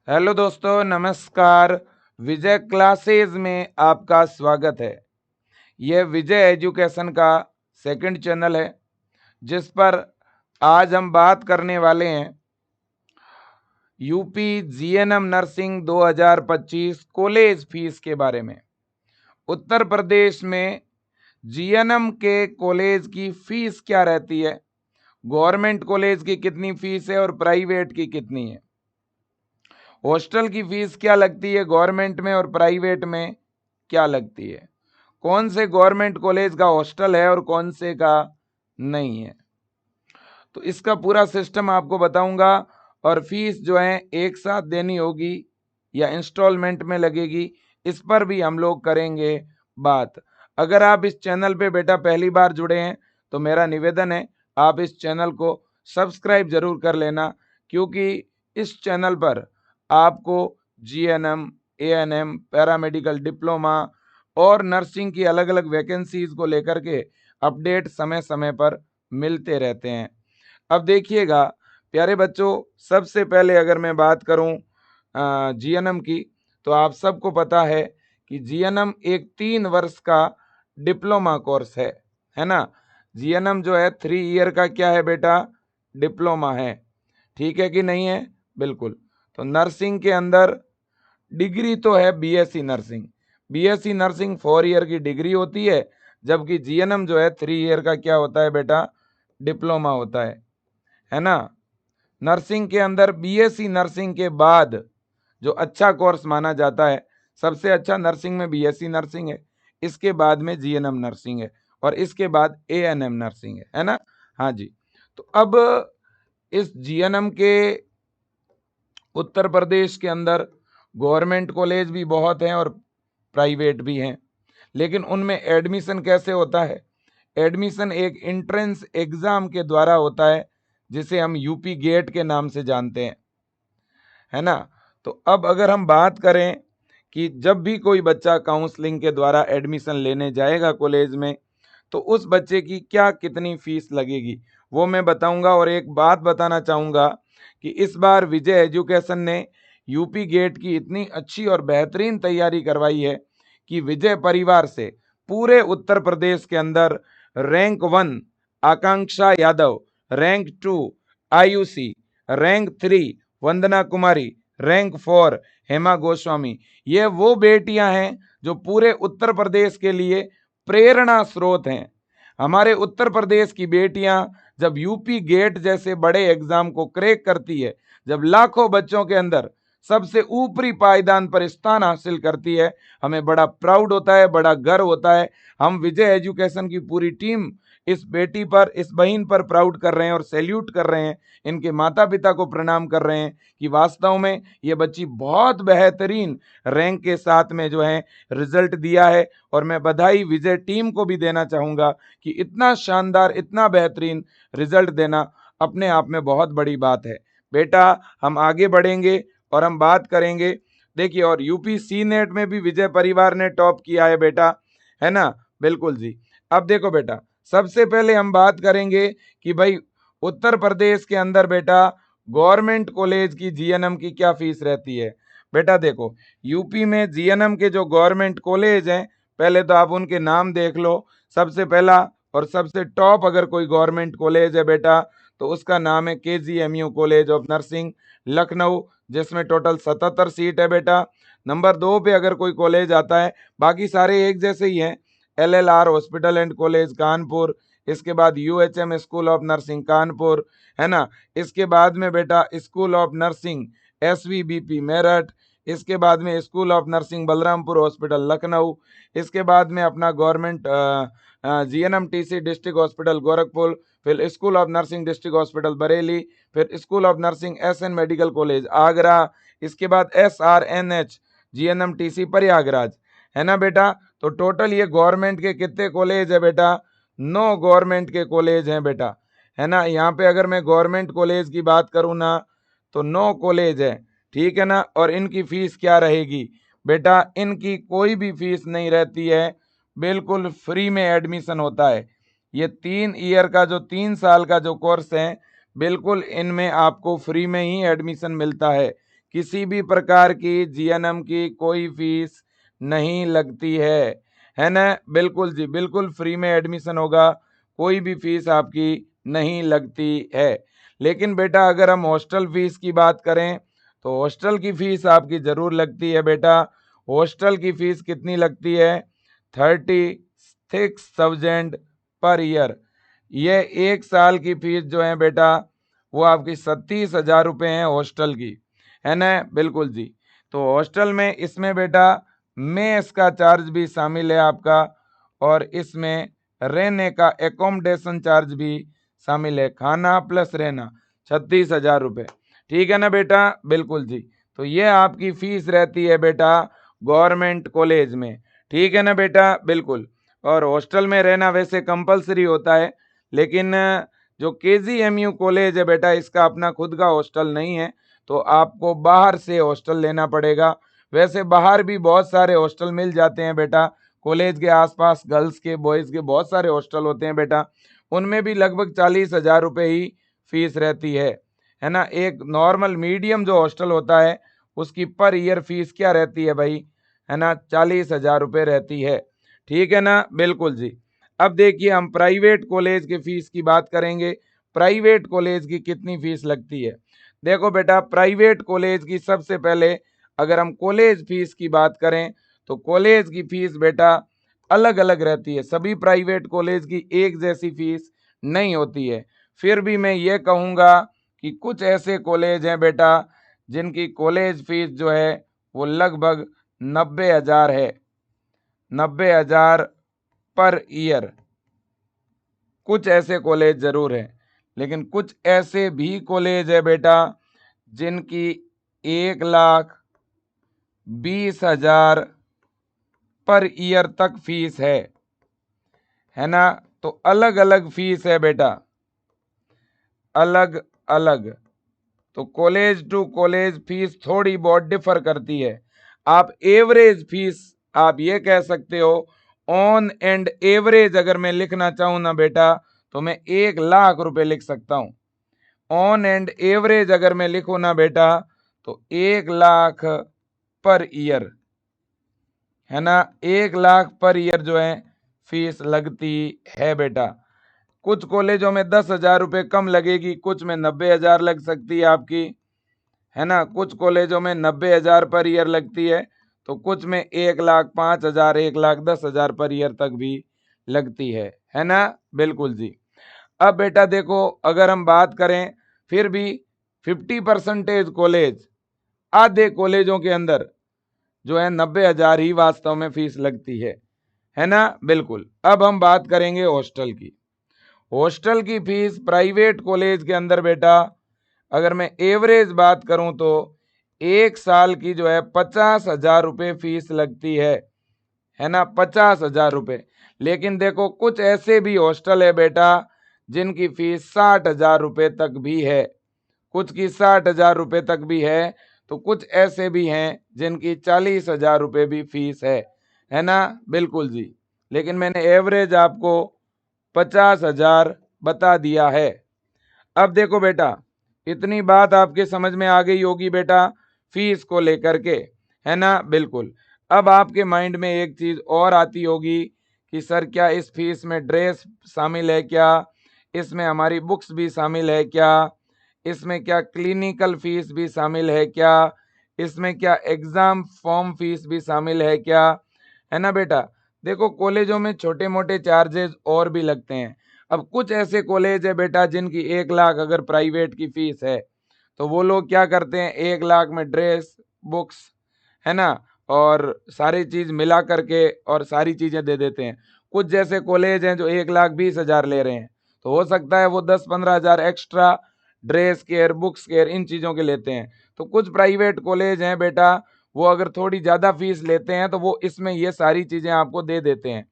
Hello दोस्तों, नमस्कार। विजय classes में आपका स्वागत है। यह विजय एजुकेशन का सेकंड चैनल है जिस पर आज हम बात करने वाले हैं UP GNM nursing 2025 college fees के बारे में। उत्तर प्रदेश में जीएनएम के कॉलेज की फीस क्या रहती है, गवर्नमेंट कॉलेज की कितनी फीस है और प्राइवेट की कितनी है, हॉस्टल की फीस क्या लगती है गवर्नमेंट में और प्राइवेट में क्या लगती है, कौन से गवर्नमेंट कॉलेज का हॉस्टल है और कौन से का नहीं है, तो इसका पूरा सिस्टम आपको बताऊंगा। और फीस जो है एक साथ देनी होगी या इंस्टॉलमेंट में लगेगी, इस पर भी हम लोग करेंगे बात। अगर आप इस चैनल पे बेटा पहली बार जुड़े हैं तो मेरा निवेदन है आप इस चैनल को सब्सक्राइब जरूर कर लेना, क्योंकि इस चैनल पर आपको जीएनएम, एएनएम, पैरामेडिकल डिप्लोमा और नर्सिंग की अलग अलग वैकेंसीज को लेकर के अपडेट समय समय पर मिलते रहते हैं। अब देखिएगा प्यारे बच्चों, सबसे पहले अगर मैं बात करूं जीएनएम की, तो आप सबको पता है कि जीएनएम एक 3 वर्ष का डिप्लोमा कोर्स है ना। जीएनएम जो है 3 ईयर का क्या है बेटा, डिप्लोमा है। ठीक है कि नहीं है? बिल्कुल। तो नर्सिंग के अंदर डिग्री तो है BSc nursing. BSc nursing 4 year की डिग्री होती है, जबकि जीएनएम जो है 3 ईयर का क्या होता है बेटा, डिप्लोमा होता है ना। नर्सिंग के अंदर बीएससी नर्सिंग के बाद जो अच्छा कोर्स माना जाता है, सबसे अच्छा नर्सिंग में बीएससी नर्सिंग है, इसके बाद में जीएनएम नर्सिंग है और इसके बाद एएनएम नर्सिंग है ना। हाँ जी। तो अब इस जीएनएम के उत्तर प्रदेश के अंदर गवर्नमेंट कॉलेज भी बहुत हैं और प्राइवेट भी हैं, लेकिन उनमें एडमिशन कैसे होता है? एडमिशन एक एंट्रेंस एग्जाम के द्वारा होता है, जिसे हम यूपी गेट के नाम से जानते हैं, है ना। तो अब अगर हम बात करें कि जब भी कोई बच्चा काउंसलिंग के द्वारा एडमिशन लेने जाएगा कॉलेज में, तो उस बच्चे की क्या कितनी फीस लगेगी वो मैं बताऊंगा। और एक बात बताना चाहूंगा कि इस बार विजय एजुकेशन ने यूपी गेट की इतनी अच्छी और बेहतरीन तैयारी करवाई है कि विजय परिवार से पूरे उत्तर प्रदेश के अंदर रैंक 1 आकांक्षा Yadav, rank 2 Ayushi, rank 3 Vandana Kumari, rank 4 Hema Goswami, ये वो बेटियां हैं जो पूरे उत्तर प्रदेश के लिए प्रेरणा स्रोत हैं। हमारे उत्तर प्रदेश की बेटियां जब यूपी गेट जैसे बड़े एग्जाम को क्रैक करती है, जब लाखों बच्चों के अंदर सबसे ऊपरी पायदान पर स्थान हासिल करती है, हमें बड़ा प्राउड होता है, बड़ा गर्व होता है। हम विजय एजुकेशन की पूरी टीम इस बेटी पर, इस बहन पर प्राउड कर रहे हैं और सैल्यूट कर रहे हैं, इनके माता पिता को प्रणाम कर रहे हैं कि वास्तव में ये बच्ची बहुत बेहतरीन रैंक के साथ में जो है रिजल्ट दिया है। और मैं बधाई विजय टीम को भी देना चाहूंगा कि इतना शानदार, इतना बेहतरीन रिजल्ट देना अपने आप में बहुत बड़ी बात है। बेटा हम आगे बढ़ेंगे और हम बात करेंगे, देखिए, और यूपी सी नेट में भी विजय परिवार ने टॉप किया है बेटा, है ना। बिल्कुल जी। अब देखो बेटा, सबसे पहले हम बात करेंगे कि भाई उत्तर प्रदेश के अंदर बेटा गवर्नमेंट कॉलेज की जीएनएम की क्या फीस रहती है। बेटा देखो, यूपी में जीएनएम के जो गवर्नमेंट कॉलेज हैं, पहले तो आप उनके नाम देख लो। सबसे पहला और सबसे टॉप अगर कोई गवर्नमेंट कॉलेज है बेटा, तो उसका नाम है KGMU college of nursing Lucknow, जिसमें टोटल 77 सीट है बेटा। नंबर 2 पे अगर कोई कॉलेज आता है, बाकी सारे एक जैसे ही हैं, LLR hospital and college Kanpur, इसके बाद UHM school of nursing Kanpur, है ना। इसके बाद में बेटा school of nursing SVBP Meerut, इसके बाद में school of nursing Balrampur hospital Lucknow, इसके बाद में अपना government GNMTC district hospital Gorakhpur, फिर school of nursing district hospital Bareilly, फिर school of nursing SN medical college Agra, इसके बाद एसआरएनएच जीएनएमटीसी प्रयागराज, है ना बेटा। तो टोटल ये गवर्नमेंट के कितने कॉलेज है बेटा, 9 गवर्नमेंट के कॉलेज हैं बेटा, है ना। यहाँ पे अगर मैं गवर्नमेंट कॉलेज की बात करूँ ना, तो 9 कॉलेज है, ठीक है ना। और इनकी फीस क्या रहेगी बेटा, इनकी कोई भी फीस नहीं रहती है, बिल्कुल फ्री में एडमिशन होता है। ये 3 ईयर का जो 3 साल का जो कोर्स है, बिल्कुल इनमें आपको फ्री में ही एडमिशन मिलता है, किसी भी प्रकार की जीएनएम की कोई फीस नहीं लगती है ना। बिल्कुल जी, बिल्कुल फ्री में एडमिशन होगा, कोई भी फीस आपकी नहीं लगती है। लेकिन बेटा अगर हम हॉस्टल फीस की बात करें तो हॉस्टल की फीस आपकी जरूर लगती है बेटा। हॉस्टल की फीस कितनी लगती है? 36,000 पर ईयर। ये एक साल की फीस जो है बेटा वो आपकी 37,000 रुपये है हॉस्टल की, है ना। बिल्कुल जी। तो हॉस्टल में इसमें बेटा मेस का चार्ज भी शामिल है आपका, और इसमें रहने का एकोमोडेशन चार्ज भी शामिल है, खाना प्लस रहना 36,000 रुपये। ठीक है ना बेटा। बिल्कुल जी। तो ये आपकी फीस रहती है बेटा गवर्नमेंट कॉलेज में। ठीक है ना बेटा। बिल्कुल। और हॉस्टल में रहना वैसे कंपलसरी होता है, लेकिन जो केजीएमयू कॉलेज है बेटा इसका अपना खुद का हॉस्टल नहीं है, तो आपको बाहर से हॉस्टल लेना पड़ेगा। वैसे बाहर भी बहुत सारे हॉस्टल मिल जाते हैं बेटा, कॉलेज के आसपास गर्ल्स के बॉयज़ के बहुत सारे हॉस्टल होते हैं बेटा, उनमें भी लगभग 40,000 रुपये ही फीस रहती है ना। एक नॉर्मल मीडियम जो हॉस्टल होता है उसकी पर ईयर फीस क्या रहती है भाई, है ना, 40,000 रुपये रहती है। ठीक है ना। बिल्कुल जी। अब देखिए हम प्राइवेट कॉलेज की फीस की बात करेंगे। प्राइवेट कॉलेज की कितनी फीस लगती है? देखो बेटा प्राइवेट कॉलेज की सबसे पहले अगर हम कॉलेज फीस की बात करें तो कॉलेज की फीस बेटा अलग अलग रहती है। सभी प्राइवेट कॉलेज की एक जैसी फीस नहीं होती है। फिर भी मैं ये कहूँगा कि कुछ ऐसे कॉलेज हैं बेटा जिनकी कॉलेज फीस जो है वो लगभग 90,000 है, 90,000 पर ईयर। कुछ ऐसे कॉलेज जरूर हैं, लेकिन कुछ ऐसे भी कॉलेज है बेटा जिनकी 1,20,000 पर ईयर तक फीस है ना। तो अलग अलग फीस है बेटा, अलग अलग। तो कॉलेज टू कॉलेज फीस थोड़ी बहुत डिफर करती है। आप एवरेज फीस आप ये कह सकते हो, ऑन एंड एवरेज अगर मैं लिखना चाहूँ ना बेटा तो मैं 1,00,000 रुपए लिख सकता हूँ। ऑन एंड एवरेज अगर मैं लिखूँ ना बेटा तो 1,00,000 पर ईयर, है ना, 1,00,000 पर ईयर जो है फीस लगती है बेटा। कुछ कॉलेजों में 10,000 रुपये कम लगेगी, कुछ में 90,000 लग सकती है आपकी, है ना। कुछ कॉलेजों में 90,000 पर ईयर लगती है, तो कुछ में 1,05,000 1,10,000 पर ईयर तक भी लगती है ना। बिल्कुल जी। अब बेटा देखो अगर हम बात करें फिर भी 50% कॉलेज, आधे कॉलेजों के अंदर जो है 90,000 ही वास्तव में फीस लगती है ना। बिल्कुल। अब हम बात करेंगे हॉस्टल की। हॉस्टल की फीस प्राइवेट कॉलेज के अंदर बेटा अगर मैं एवरेज बात करूं तो एक साल की जो है 50,000 रुपये फीस लगती है ना, 50,000 रुपये। लेकिन देखो कुछ ऐसे भी हॉस्टल है बेटा जिनकी फीस 60,000 रुपये तक भी है, कुछ की 60,000 रुपये तक भी है, तो कुछ ऐसे भी हैं जिनकी 40,000 रुपये भी फीस है ना। बिल्कुल जी। लेकिन मैंने एवरेज आपको 50,000 बता दिया है। अब देखो बेटा इतनी बात आपके समझ में आ गई होगी बेटा फीस को लेकर के, है ना। बिल्कुल। अब आपके माइंड में एक चीज और आती होगी कि सर क्या इस फीस में ड्रेस शामिल है क्या, इसमें हमारी बुक्स भी शामिल है क्या, इसमें क्या क्लिनिकल फीस भी शामिल है क्या, इसमें क्या एग्जाम फॉर्म फीस भी शामिल है क्या, है ना बेटा। देखो कॉलेजों में छोटे मोटे चार्जेस और भी लगते हैं। अब कुछ ऐसे कॉलेज है बेटा जिनकी 1,00,000 अगर प्राइवेट की फीस है तो वो लोग क्या करते हैं 1,00,000 में ड्रेस बुक्स, है ना, और सारी चीज मिला करके और सारी चीजें दे देते हैं। कुछ जैसे कॉलेज हैं जो 1,20,000 ले रहे हैं, तो हो सकता है वो 10-15,000 extra dress care books care इन चीजों के लेते हैं। तो कुछ प्राइवेट कॉलेज हैं बेटा वो अगर थोड़ी ज्यादा फीस लेते हैं तो वो इसमें ये सारी चीजें आपको दे देते हैं।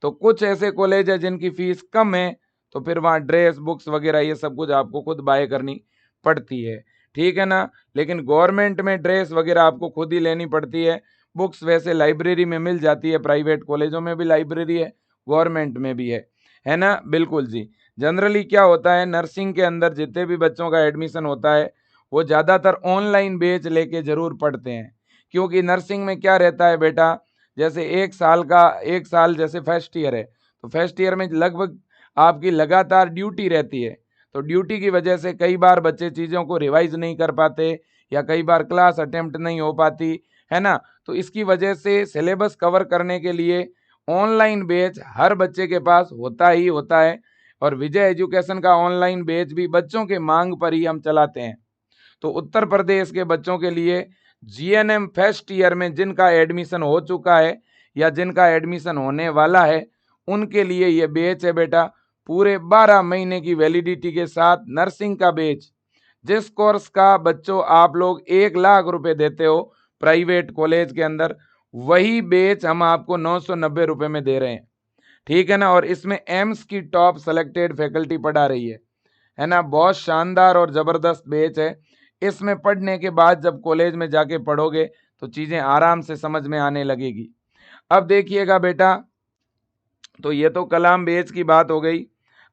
तो कुछ ऐसे कॉलेज है जिनकी फीस कम है, तो फिर वहाँ ड्रेस बुक्स वगैरह ये सब कुछ आपको खुद बाय करनी पड़ती है। ठीक है ना। लेकिन गवर्नमेंट में ड्रेस वगैरह आपको खुद ही लेनी पड़ती है। बुक्स वैसे लाइब्रेरी में मिल जाती है, प्राइवेट कॉलेजों में भी लाइब्रेरी है, गवर्नमेंट में भी है ना। बिल्कुल जी। जनरली क्या होता है नर्सिंग के अंदर जितने भी बच्चों का एडमिशन होता है वो ज़्यादातर ऑनलाइन बैच लेके ज़रूर पढ़ते हैं, क्योंकि नर्सिंग में क्या रहता है बेटा, जैसे 1 साल जैसे फर्स्ट ईयर है, तो फर्स्ट ईयर में लगभग आपकी लगातार ड्यूटी रहती है। तो ड्यूटी की वजह से कई बार बच्चे चीज़ों को रिवाइज़ नहीं कर पाते या कई बार क्लास अटेम्प्ट नहीं हो पाती, है ना? तो इसकी वजह से सिलेबस कवर करने के लिए ऑनलाइन बैच हर बच्चे के पास होता ही होता है, और विजय एजुकेशन का ऑनलाइन बैच भी बच्चों के मांग पर ही हम चलाते हैं। तो उत्तर प्रदेश के बच्चों के लिए जीएनएम फर्स्ट ईयर में जिनका एडमिशन हो चुका है या जिनका एडमिशन होने वाला है, उनके लिए ये बैच है बेटा, पूरे 12 महीने की वैलिडिटी के साथ नर्सिंग का बैच। जिस कोर्स का बच्चों आप लोग 1 लाख रुपए देते हो प्राइवेट कॉलेज के अंदर, वही बैच हम आपको 990 रुपए में दे रहे हैं, ठीक है ना? और इसमें एम्स की टॉप सेलेक्टेड फैकल्टी पढ़ा रही है ना? बहुत शानदार और ज़बरदस्त बैच है। इसमें पढ़ने के बाद जब कॉलेज में जाके पढ़ोगे तो चीज़ें आराम से समझ में आने लगेगी। अब देखिएगा बेटा, तो ये तो कलाम बैच की बात हो गई।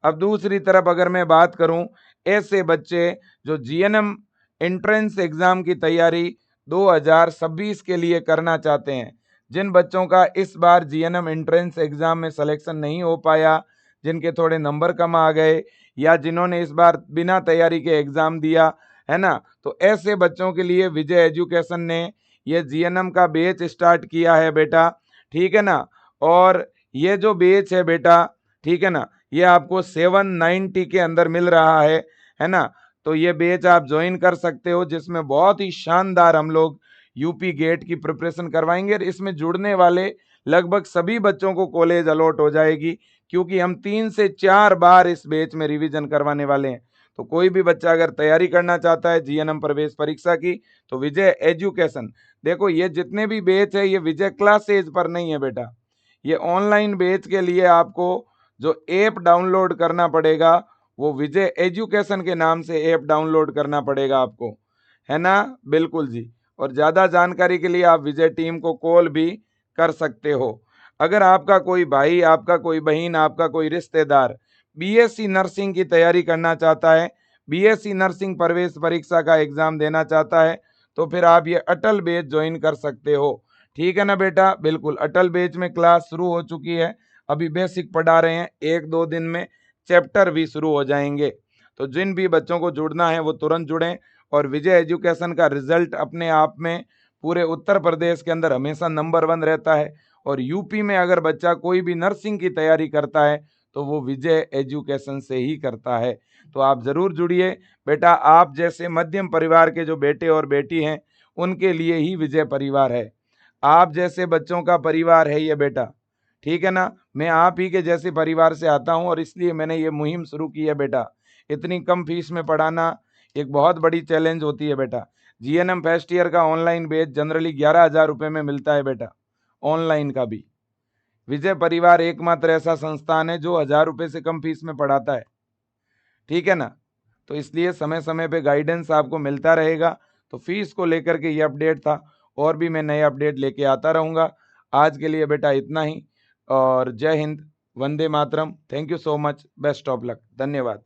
अब दूसरी तरफ अगर मैं बात करूं, ऐसे बच्चे जो जीएनएम एंट्रेंस एग्ज़ाम की तैयारी 2026 के लिए करना चाहते हैं, जिन बच्चों का इस बार जीएनएम एंट्रेंस एग्ज़ाम में सिलेक्शन नहीं हो पाया, जिनके थोड़े नंबर कम आ गए, या जिन्होंने इस बार बिना तैयारी के एग्ज़ाम दिया, है ना? तो ऐसे बच्चों के लिए विजय एजुकेशन ने ये जीएनएम का बैच स्टार्ट किया है बेटा, ठीक है ना? और ये जो बैच है बेटा, ठीक है ना, ये आपको 790 के अंदर मिल रहा है ना? तो ये बैच आप ज्वाइन कर सकते हो, जिसमें बहुत ही शानदार हम लोग यूपी गेट की प्रिपरेशन करवाएंगे, और इसमें जुड़ने वाले लगभग सभी बच्चों को कॉलेज अलॉट हो जाएगी, क्योंकि हम 3 से 4 बार इस बैच में रिवीजन करवाने वाले हैं। तो कोई भी बच्चा अगर तैयारी करना चाहता है जीएनएम प्रवेश परीक्षा की, तो विजय एजुकेशन, देखो ये जितने भी बैच है ये विजय क्लासेज पर नहीं है बेटा, ये ऑनलाइन बैच के लिए आपको जो ऐप डाउनलोड करना पड़ेगा, वो विजय एजुकेशन के नाम से ऐप डाउनलोड करना पड़ेगा आपको, है ना? बिल्कुल जी। और ज़्यादा जानकारी के लिए आप विजय टीम को कॉल भी कर सकते हो। अगर आपका कोई भाई, आपका कोई बहन, आपका कोई रिश्तेदार बीएससी नर्सिंग की तैयारी करना चाहता है, बीएससी नर्सिंग प्रवेश परीक्षा का एग्ज़ाम देना चाहता है, तो फिर आप ये अटल बैच ज्वाइन कर सकते हो, ठीक है ना बेटा? बिल्कुल, अटल बैच में क्लास शुरू हो चुकी है, अभी बेसिक पढ़ा रहे हैं, 1-2 दिन में चैप्टर भी शुरू हो जाएंगे। तो जिन भी बच्चों को जुड़ना है वो तुरंत जुड़ें, और विजय एजुकेशन का रिजल्ट अपने आप में पूरे उत्तर प्रदेश के अंदर हमेशा नंबर 1 रहता है, और यूपी में अगर बच्चा कोई भी नर्सिंग की तैयारी करता है तो वो विजय एजुकेशन से ही करता है। तो आप ज़रूर जुड़िए बेटा, आप जैसे मध्यम परिवार के जो बेटे और बेटी हैं, उनके लिए ही विजय परिवार है। आप जैसे बच्चों का परिवार है ये बेटा, ठीक है ना? मैं आप ही के जैसे परिवार से आता हूँ, और इसलिए मैंने ये मुहिम शुरू की है बेटा। इतनी कम फीस में पढ़ाना एक बहुत बड़ी चैलेंज होती है बेटा। जीएनएम फर्स्ट ईयर का ऑनलाइन बैच जनरली 11,000 रुपये में मिलता है बेटा, ऑनलाइन का भी। विजय परिवार एकमात्र ऐसा संस्थान है जो 1,000 रुपये से कम फीस में पढ़ाता है, ठीक है ना? तो इसलिए समय समय पे गाइडेंस आपको मिलता रहेगा। तो फीस को लेकर के ये अपडेट था, और भी मैं नए अपडेट लेके आता रहूँगा। आज के लिए बेटा इतना ही, और जय हिंद, वंदे मातरम, thank you so much, best of luck, धन्यवाद।